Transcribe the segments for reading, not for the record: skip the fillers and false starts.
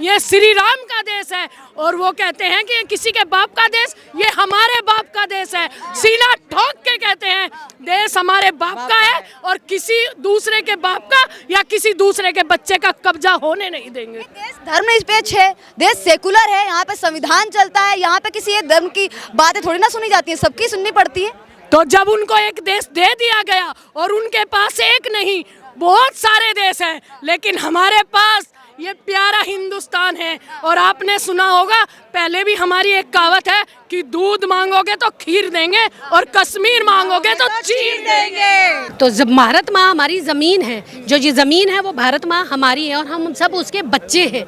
ये श्री राम का देश है। और वो कहते हैं कि ये किसी के बाप का देश, ये हमारे बाप का देश है। सीना ठोक के कहते हैं देश हमारे बाप का है और किसी दूसरे के बाप का या किसी दूसरे के बच्चे का कब्जा होने नहीं देंगे। देश धर्मनिरपेक्ष है, देश सेकुलर है, यहाँ पे संविधान चलता है, यहाँ पे किसी एक धर्म की बातें थोड़ी ना सुनी जाती है, सबकी सुननी पड़ती है। तो जब उनको एक देश दे दिया गया और उनके पास एक नहीं बहुत सारे देश हैं, लेकिन हमारे पास ये प्यारा हिंदुस्तान है। और आपने सुना होगा पहले भी हमारी एक कहावत है कि दूध मांगोगे तो खीर देंगे और कश्मीर मांगोगे तो चीर देंगे। तो जब भारत माँ हमारी ज़मीन है, जो ये ज़मीन है वो भारत माँ हमारी है और हम सब उसके बच्चे हैं।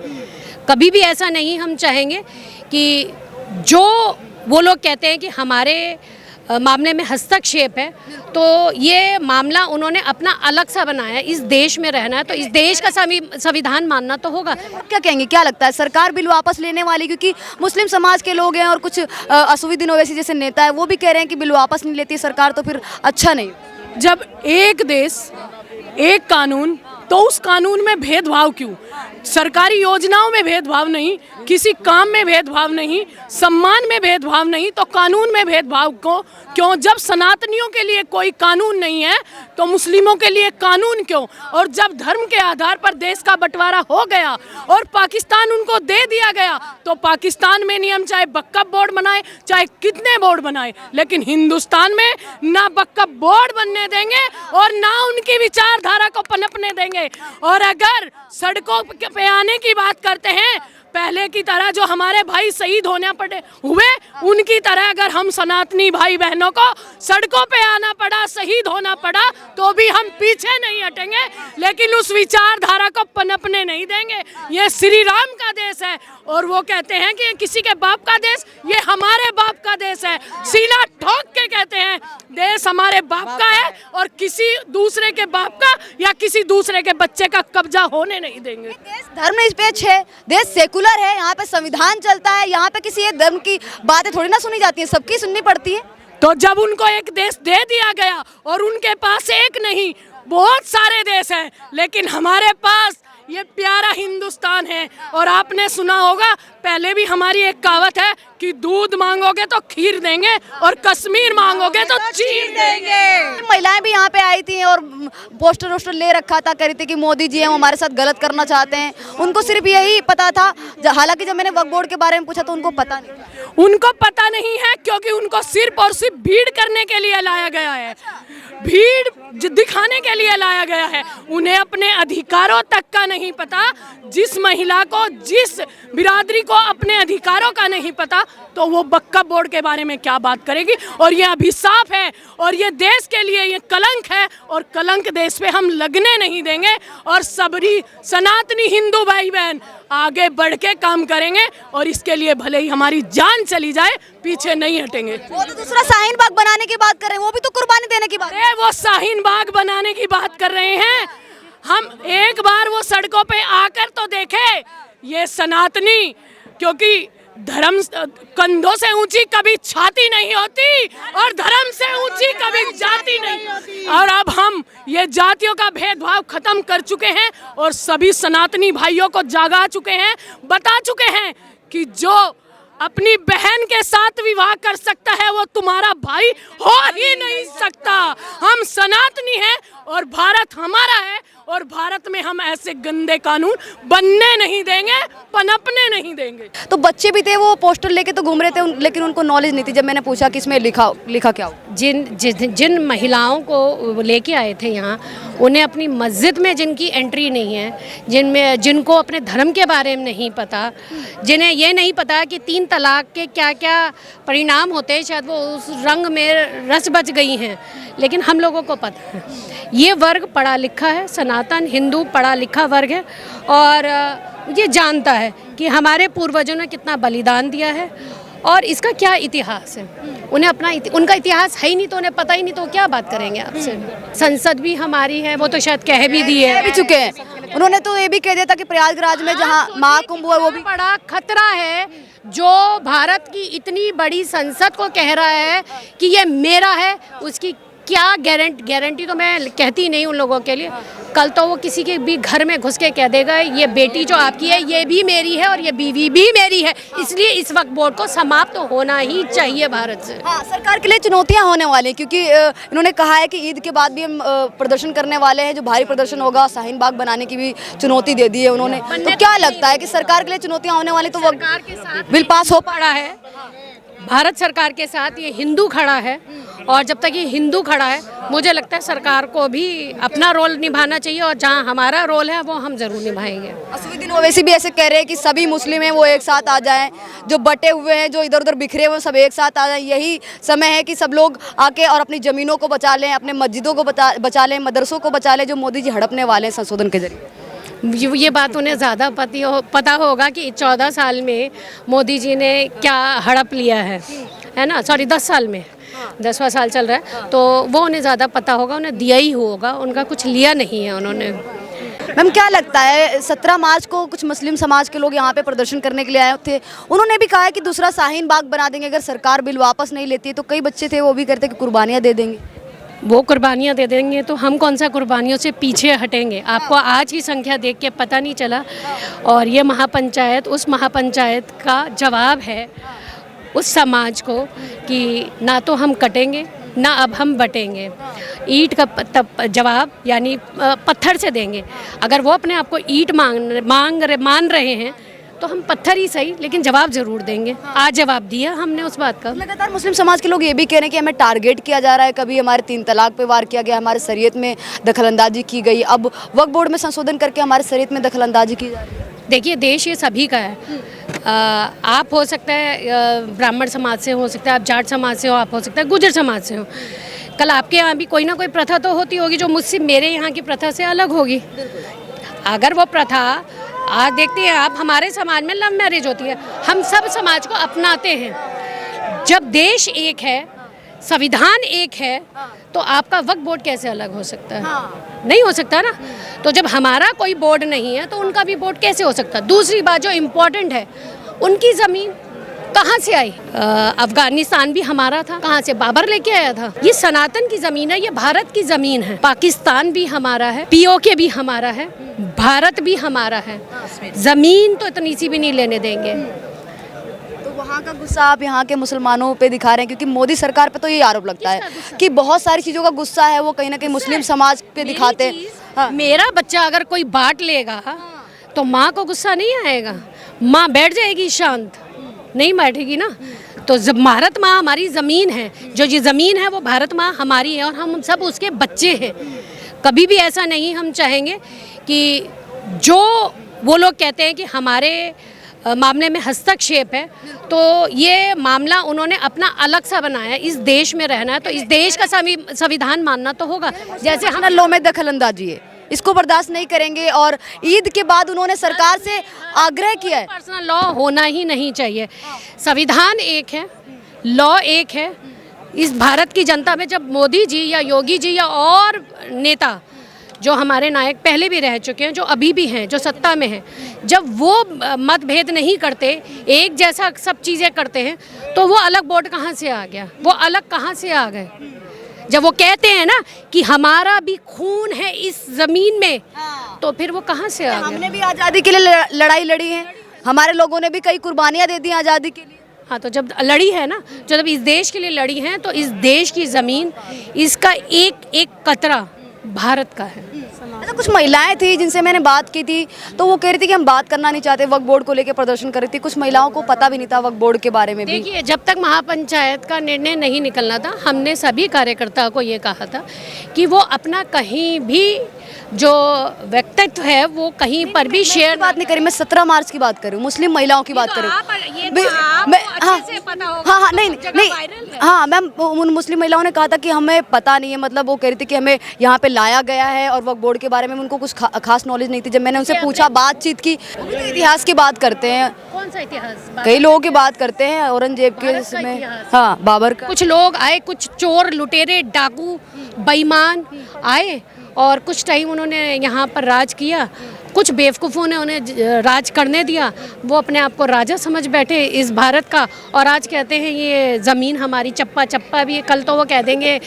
कभी भी ऐसा नहीं हम चाहेंगे कि जो वो लोग कहते हैं कि हमारे मामले में हस्तक्षेप है, तो ये मामला उन्होंने अपना अलग सा बनाया है। इस देश में रहना है तो इस देश का संविधान मानना तो होगा। क्या कहेंगे, क्या लगता है सरकार बिल वापस लेने वाली? क्योंकि मुस्लिम समाज के लोग हैं और कुछ असुविद्दीन ओवैसी जैसे नेता है वो भी कह रहे हैं कि बिल वापस नहीं लेती सरकार तो फिर अच्छा नहीं। जब एक देश एक कानून, तो उस कानून में भेदभाव क्यों? सरकारी योजनाओं में भेदभाव नहीं, किसी काम में भेदभाव नहीं, सम्मान में भेदभाव नहीं, तो कानून में भेदभाव को क्यों? जब सनातनियों के लिए कोई कानून नहीं है तो मुस्लिमों के लिए कानून क्यों? और जब धर्म के आधार पर देश का बंटवारा हो गया और पाकिस्तान उनको दे दिया गया, तो पाकिस्तान में नियम चाहे बक्कप बोर्ड बनाए चाहे कितने बोर्ड बनाए, लेकिन हिंदुस्तान में ना बक्कप बोर्ड बनने देंगे और ना उनकी विचारधारा को पनपने देंगे। और अगर सड़कों पे आने की बात करते हैं, पहले की तरह जो हमारे भाई शहीद होने पड़े हुए, उनकी तरह अगर हम सनातनी भाई बहनों को सड़कों पे आना पड़ा, शहीद होना पड़ा, तो भी हम पीछे नहीं हटेंगे, लेकिन उस विचारधारा को पनपने नहीं देंगे। ये श्री राम का देश है और वो कहते हैं कि ये किसी के बाप का देश, ये हमारे बाप का देश है। सीना ठोक के कहते हैं देश हमारे बाप का है और किसी दूसरे के बाप का या किसी दूसरे के बच्चे का कब्जा होने नहीं देंगे। देश धर्मनिरपेक्ष है, देश सेकुलर है, यहाँ पे संविधान चलता है, यहाँ पे किसी एक धर्म की बातें थोड़ी ना सुनी जाती है, सबकी सुननी पड़ती है। तो जब उनको एक देश दे दिया गया और उनके पास एक नहीं बहुत सारे देश हैं, लेकिन हमारे पास ये प्यारा हिंदुस्तान है। और आपने सुना होगा पहले भी हमारी एक कहावत है कि दूध मांगोगे तो खीर देंगे और कश्मीर मांगोगे तो चीर देंगे। महिलाएं भी यहाँ पे आई थी और पोस्टर वोस्टर ले रखा था, कह रही थी कि मोदी जी हम हमारे साथ गलत करना चाहते हैं। उनको सिर्फ यही पता था, हालांकि जब मैंने वक्फ बोर्ड के बारे में पूछा तो उनको पता नहीं था। उनको पता नहीं है क्योंकि उनको सिर्फ और सिर्फ भीड़ करने के लिए लाया गया है, भीड़ दिखाने के लिए लाया गया है। उन्हें अपने अधिकारों तक का नहीं पता। जिस महिला को, जिस बिरादरी को अपने अधिकारों का नहीं पता, तो वो वक्फ बोर्ड के बारे में क्या बात करेगी? और ये अभिशाप है और ये देश के लिए ये कलंक है और कलंक देश पे हम लगने नहीं देंगे। और सबरी सनातनी हिंदू भाई बहन आगे बढ़ के काम करेंगे और इसके लिए भले ही हमारी जान चली जाए पीछे नहीं हटेंगे। वो तो दूसरा शाहीन बाग बनाने की बात कर रहे हैं, वो भी तो कुर्बानी देने की बात। अरे वो शाहीन बाग बनाने की बात कर रहे हैं, हम एक बार वो सड़कों पे आकर तो देखे ये सनातनी, क्योंकि धर्म कंधों से ऊंची कभी छाती नहीं होती और धर्म से ऊंची कभी जाति नहीं। और अब हम ये जातियों का भेदभाव खत्म कर चुके हैं और सभी सनातनी भाइयों को जागा चुके हैं, बता चुके हैं कि जो अपनी बहन के साथ विवाह कर सकता है वो तुम्हारा भाई हो ही नहीं सकता। हम सनातनी हैं और भारत हमारा है और भारत में हम ऐसे गंदे कानून बनने नहीं देंगे, पनपने नहीं देंगे। तो बच्चे भी थे, वो पोस्टर लेके तो घूम रहे थे, लेकिन उनको नॉलेज नहीं थी। जब मैंने पूछा कि इसमें लिखा क्या हो, जिन महिलाओं को लेके आए थे यहाँ, उन्हें अपनी मस्जिद में जिनकी एंट्री नहीं है, जिनको अपने धर्म के बारे में नहीं पता, जिन्हें ये नहीं पता कि 3 तलाक के क्या क्या परिणाम होते हैं, शायद वो उस रंग में रस बच गई हैं, लेकिन हम लोगों को पता है। ये वर्ग पढ़ा लिखा है, सनातन हिंदू पढ़ा लिखा वर्ग है और ये जानता है कि हमारे पूर्वजों ने कितना बलिदान दिया है और इसका क्या इतिहास है। उन्हें उनका इतिहास है ही नहीं तो उन्हें पता ही नहीं, तो क्या बात करेंगे आपसे। संसद भी हमारी है, वो तो शायद कह भी दिए है, भी चुके हैं। उन्होंने तो ये भी कह दिया था कि प्रयागराज में जहाँ महाकुंभ हुआ वो भी बड़ा खतरा है। जो भारत की इतनी बड़ी संसद को कह रहा है कि ये मेरा है, उसकी क्या गारंटी तो मैं कहती नहीं उन लोगों के लिए। कल तो वो किसी के भी घर में घुस के कह देगा ये बेटी जो आपकी है ये भी मेरी है और ये बीवी भी मेरी है। इसलिए इस वक्त बोर्ड को समाप्त तो होना ही चाहिए भारत से। हाँ, सरकार के लिए चुनौतियां होने वाली हैं, क्योंकि इन्होंने कहा है कि ईद के बाद भी हम प्रदर्शन करने वाले हैं, जो भारी प्रदर्शन होगा, शाहीन बाग बनाने की भी चुनौती दे दी है उन्होंने। तो क्या लगता है कि सरकार के लिए चुनौतियां होने वाली, तो वो सरकार के साथ बिल पास हो पड़ा है, भारत सरकार के साथ ये हिंदू खड़ा है और जब तक ये हिंदू खड़ा है मुझे लगता है सरकार को भी अपना रोल निभाना चाहिए और जहाँ हमारा रोल है वो हम जरूर निभाएंगे। असदुद्दीन ओवैसी भी ऐसे कह रहे हैं कि सभी मुस्लिम हैं वो एक साथ आ जाएं, जो बटे हुए हैं, जो इधर उधर बिखरे हुए हैं, सब एक साथ आ जाएं। यही समय है कि सब लोग आके और अपनी ज़मीनों को बचा लें, अपने मस्जिदों को बचा लें, मदरसों को बचा लें, जो मोदी जी हड़पने वाले हैं संशोधन के जरिए। ये बात उन्हें ज़्यादा पता होगा कि 14 साल में मोदी जी ने क्या हड़प लिया है ना। सॉरी 10 साल में, 10वां साल चल रहा है, तो वो उन्हें ज़्यादा पता होगा। उन्हें दिया ही होगा, उनका कुछ लिया नहीं है उन्होंने। मैम क्या लगता है 17 मार्च को कुछ मुस्लिम समाज के लोग यहाँ पे प्रदर्शन करने के लिए आए थे, उन्होंने भी कहा है कि दूसरा शाहीन बाग बना देंगे अगर सरकार बिल वापस नहीं लेती है। तो कई बच्चे थे वो भी कहते कि कुर्बानियाँ दे देंगे। वो कुर्बानियाँ दे देंगे तो हम कौन सा कुर्बानियों से पीछे हटेंगे। आपको आज ही संख्या देख के पता नहीं चला। और ये महापंचायत उस महापंचायत का जवाब है उस समाज को कि ना तो हम कटेंगे ना अब हम बटेंगे। ईंट का जवाब यानी पत्थर से देंगे। अगर वो अपने आप को ईंट मान रहे हैं तो हम पत्थर ही सही लेकिन जवाब जरूर देंगे। आज जवाब दिया हमने उस बात का। लगातार मुस्लिम समाज के लोग ये भी कह रहे हैं कि हमें टारगेट किया जा रहा है, कभी हमारे 3 तलाक पे वार किया गया, हमारे शरीयत में दखलंदाजी की गई, अब वक्फ बोर्ड में संशोधन करके हमारे शरीयत में दखलंदाजी की जा रही है। देखिए देश ये सभी का है। आप हो सकता है ब्राह्मण समाज से, हो सकता है आप जाट समाज से हो, आप हो सकता है गुर्जर समाज से हो। कल आपके यहाँ भी कोई ना कोई प्रथा तो होती होगी जो मुझसे मेरे यहाँ की प्रथा से अलग होगी। अगर वो प्रथा आज देखते हैं आप, हमारे समाज में लव मैरिज होती है, हम सब समाज को अपनाते हैं। जब देश एक है, संविधान एक है, तो आपका वक्फ बोर्ड कैसे अलग हो सकता है? नहीं हो सकता ना। तो जब हमारा कोई बोर्ड नहीं है तो उनका भी बोर्ड कैसे हो सकता? दूसरी बात जो इम्पोर्टेंट है, उनकी ज़मीन कहाँ से आई? अफगानिस्तान भी हमारा था, कहाँ से? बाबर लेके आया था। ये सनातन की ज़मीन है, ये भारत की ज़मीन है। पाकिस्तान भी हमारा है, पीओके भी हमारा है, भारत भी हमारा है। ज़मीन तो इतनी सी भी नहीं लेने देंगे। तो वहाँ का गुस्सा आप यहाँ के मुसलमानों पे दिखा रहे हैं, क्योंकि मोदी सरकार पे तो ये आरोप लगता है कि बहुत सारी चीज़ों का गुस्सा है वो कहीं ना कहीं मुस्लिम समाज पे दिखाते हैं। मेरा बच्चा अगर कोई बांट लेगा तो माँ को गुस्सा नहीं आएगा? माँ बैठ जाएगी शांत? नहीं बैठेगी ना। तो जब भारत माँ हमारी ज़मीन है, जो ये ज़मीन है वो भारत माँ हमारी है और हम सब उसके बच्चे हैं। कभी भी ऐसा नहीं हम चाहेंगे कि जो वो लोग कहते हैं कि हमारे मामले में हस्तक्षेप है, तो ये मामला उन्होंने अपना अलग सा बनाया है। इस देश में रहना है तो इस देश का संविधान मानना तो होगा। जैसे हम लॉ में दखलंदाजी है, इसको बर्दाश्त नहीं करेंगे। और ईद के बाद उन्होंने सरकार से आग्रह किया है पर्सनल लॉ होना ही नहीं चाहिए। संविधान एक है, लॉ एक है। इस भारत की जनता में जब मोदी जी या योगी जी या और नेता जो हमारे नायक पहले भी रह चुके हैं, जो अभी भी हैं, जो सत्ता में हैं, जब वो मतभेद नहीं करते, एक जैसा सब चीज़ें करते हैं, तो वो अलग बोर्ड कहाँ से आ गया? वो अलग कहाँ से आ गए? जब वो कहते हैं ना कि हमारा भी खून है इस ज़मीन में, तो फिर वो कहाँ से आ गया? हमने भी आज़ादी के लिए लड़ाई लड़ी है, हमारे लोगों ने भी कई कुर्बानियाँ दे दी आज़ादी के लिए। हाँ, तो जब लड़ी है ना, जब इस देश के लिए लड़ी है, तो इस देश की ज़मीन, इसका एक एक कतरा भारत का है। अच्छा, कुछ महिलाएं थी जिनसे मैंने बात की थी, तो वो कह रही थी कि हम बात करना नहीं चाहते, वक्फ बोर्ड को लेकर प्रदर्शन कर रही थी। कुछ महिलाओं को पता भी नहीं था वक्फ बोर्ड के बारे में भी। देखिए, जब तक महापंचायत का निर्णय नहीं निकलना था, हमने सभी कार्यकर्ताओं को ये कहा था कि वो अपना कहीं भी जो व्यक्तित्व है वो कहीं पर भी शेयर बात नहीं करी। मैं 17 मार्च की बात कर रही हूँ, मुस्लिम महिलाओं की बात कर रही हूँ। हाँ, नहीं, हाँ मैम, उन मुस्लिम महिलाओं ने कहा था कि हमें पता नहीं है, मतलब वो कह रही थी कि हमें यहाँ पे लाया गया है और वक्फ बोर्ड के बारे में उनको कुछ खास नॉलेज नहीं थी। जब मैंने उनसे पूछा, बातचीत की, इतिहास की बात करते हैं। कौन सा इतिहास? कई लोगों की बात करते हैं, औरंगजेब के इसमें, हाँ, बाबर का। कुछ लोग आए, कुछ चोर, लुटेरे, डाकू, बेईमान आए और कुछ टाइम उन्होंने यहाँ पर राज किया कुछ बेवकूफ़ों ने उन्हें राज करने दिया, वो अपने आप को राजा समझ बैठे इस भारत का, और आज कहते हैं ये ज़मीन हमारी, चप्पा चप्पा भी है, कल तो वो कह देंगे।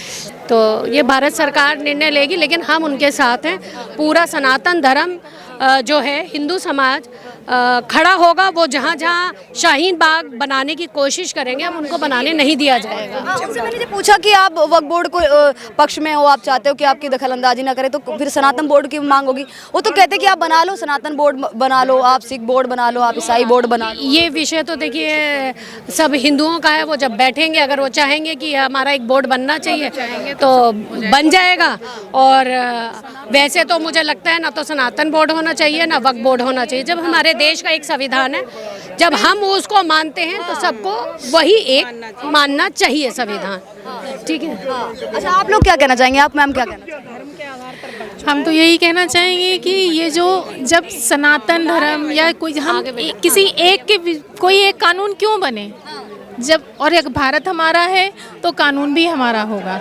तो ये भारत सरकार निर्णय लेगी, लेकिन हम उनके साथ हैं। पूरा सनातन धर्म जो है, हिंदू समाज खड़ा होगा। वो जहाँ जहाँ शाहीन बाग बनाने की कोशिश करेंगे, हम उनको बनाने नहीं दिया जाएगा। उनसे मैंने पूछा कि आप वक्फ बोर्ड को पक्ष में हो, आप चाहते हो कि आपकी दखल अंदाजी ना करे, तो फिर सनातन बोर्ड की मांग होगी। वो तो कहते हैं कि आप बना लो, सनातन बोर्ड बना लो, आप सिख बोर्ड बना लो, आप ईसाई बोर्ड बना लो। ये विषय तो देखिए सब हिंदुओं का है। वो जब बैठेंगे, अगर वो चाहेंगे कि हमारा एक बोर्ड बनना चाहिए तो बन जाएगा। और वैसे तो मुझे लगता है ना तो सनातन बोर्ड होना चाहिए, ना वक्फ बोर्ड होना चाहिए। जब हमारे देश का एक संविधान है, जब हम उसको मानते हैं तो सबको वही एक मानना चाहिए संविधान। ठीक है। अच्छा, आप लोग क्या कहना चाहेंगे? आप मैम क्या कहना चाहेंगे? हम तो यही कहना चाहेंगे कि ये जो जब सनातन धर्म या कोई हम किसी एक के कोई एक कानून क्यों बने, जब और एक भारत हमारा है तो कानून भी हमारा होगा।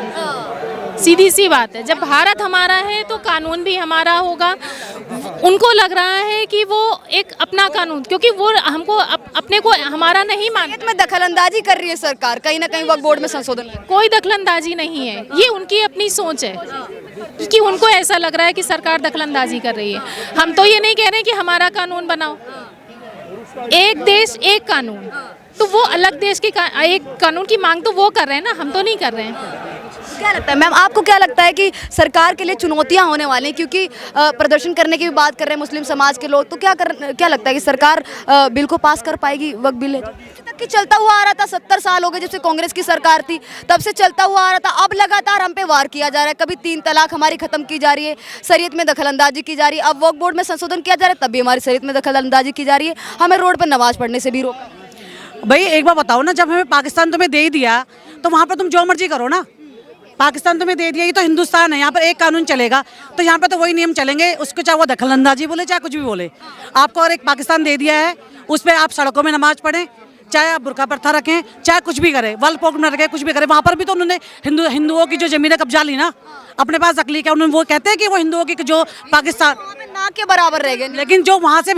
सीधी सी बात है, जब भारत हमारा है तो कानून भी हमारा होगा। उनको लग रहा है कि वो एक अपना कानून, क्योंकि वो हमको अपने को हमारा नहीं मानते। में दखल अंदाजी कर रही है सरकार, कहीं ना कहीं वक्फ बोर्ड में संशोधन। कोई दखलंदाजी नहीं है, ये उनकी अपनी सोच है कि उनको ऐसा लग रहा है कि सरकार दखलंदाजी कर रही है। हम तो ये नहीं कह रहे कि हमारा कानून बनाओ, एक देश एक कानून, तो वो अलग देश के एक कानून की मांग तो वो कर रहे हैं ना, हम तो नहीं कर रहे हैं। क्या लगता है मैम, आपको क्या लगता है कि सरकार के लिए चुनौतियां होने वाली हैं, क्योंकि प्रदर्शन करने की भी बात कर रहे हैं मुस्लिम समाज के लोग, तो क्या लगता है कि सरकार बिल को पास कर पाएगी, वक्फ बिल है तक कि चलता हुआ आ रहा था, 70 साल हो गए जब से कांग्रेस की सरकार थी, तब से चलता हुआ आ रहा था। अब लगातार हम पे वार किया जा रहा है, कभी 3 तलाक हमारी खत्म की जा रही है, शरीयत में दखलंदाजी की जा रही है, अब वक्फ बोर्ड में संशोधन किया जा रहा है, तब भी हमारी शरीयत में दखलंदाजी की जा रही है, हमें रोड पर नमाज पढ़ने से भी रोका। भाई एक बार बताओ ना, जब हमें पाकिस्तान तुम्हें दे ही दिया तो वहाँ पर तुम जो मर्जी करो ना। पाकिस्तान तुम्हें दे दिया, ये तो हिंदुस्तान है, यहाँ पर एक कानून चलेगा, तो यहाँ पर तो वही नियम चलेंगे, उसको चाहे वो दखलंदाजी बोले चाहे कुछ भी बोले। आपको और एक पाकिस्तान दे दिया है, उस पर आप सड़कों में नमाज पढ़ें, चाहे आप बुरका प्रथा रखें, चाहे कुछ भी करें, वल पोक में रखें, कुछ भी करें। वहाँ पर भी तो उन्होंने हिंदुओं की जो ज़मीनें कब्जा ली ना, अपने पास रख ली। क्या उन्होंने वो कहते हैं कि वो हिंदुओं की जो पाकिस्तान ना के बराबर रह गए, लेकिन जो वहाँ से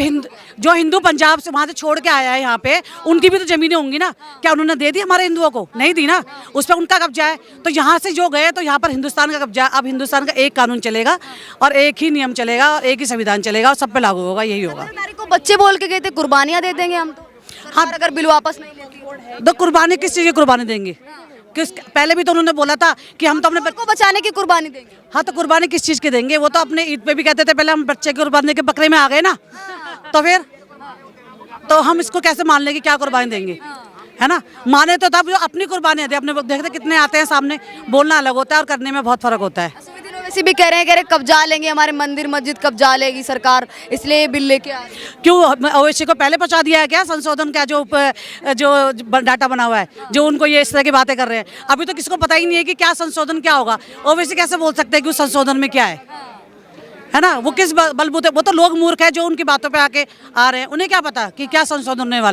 जो हिंदू पंजाब से वहाँ से छोड़ के आया है यहाँ पे, उनकी भी तो ज़मीनें होंगी ना। क्या उन्होंने दे दी हमारे हिंदुओं को? नहीं दी ना, उस पर उनका कब्जा है। तो यहाँ से जो गए तो यहाँ पर हिंदुस्तान का कब्जा। अब हिंदुस्तान का एक कानून चलेगा और एक ही नियम चलेगा और एक ही संविधान चलेगा और सब पे लागू होगा, यही होगा। को बच्चे बोल के गए थे कुर्बानियाँ दे देंगे हम, तो हाँ अगर बिल वापस नहीं लेती तो कुर्बानी किस चीज़ की कुर्बानी देंगे? पहले भी तो उन्होंने बोला था कि हम तो अपने को बचाने की कुर्बानी देंगे। हाँ, तो कुर्बानी किस चीज़ की देंगे? वो तो अपने ईद पे भी कहते थे पहले हम बच्चे की कुर्बानी के बकरे में आ गए ना, तो फिर तो हम इसको कैसे मान लेंगे क्या कुर्बानी देंगे, है ना? माने तो तब जो अपनी कुर्बानी दे। अपने देखते कितने आते हैं सामने, बोलना अलग होता है और करने में बहुत फर्क होता है। वैसे भी कह रहे हैं कब्जा लेंगे, हमारे मंदिर मस्जिद कब्जा लेगी सरकार, इसलिए ये बिल लेके आ रही है। क्यों ओवैसी को पहले पहुंचा दिया है क्या संशोधन का जो डाटा बना हुआ है, जो उनको ये इस तरह की बातें कर रहे हैं? अभी तो किसी को पता ही नहीं है कि क्या संशोधन क्या होगा। ओवैसी कैसे बोल सकते हैं कि उस संशोधन में क्या है ना? वो किस बलबूते? वो तो लोग मूर्ख है जो उनकी बातों पे आके आ रहे हैं, उन्हें क्या पता कि क्या संशोधन होने वाला।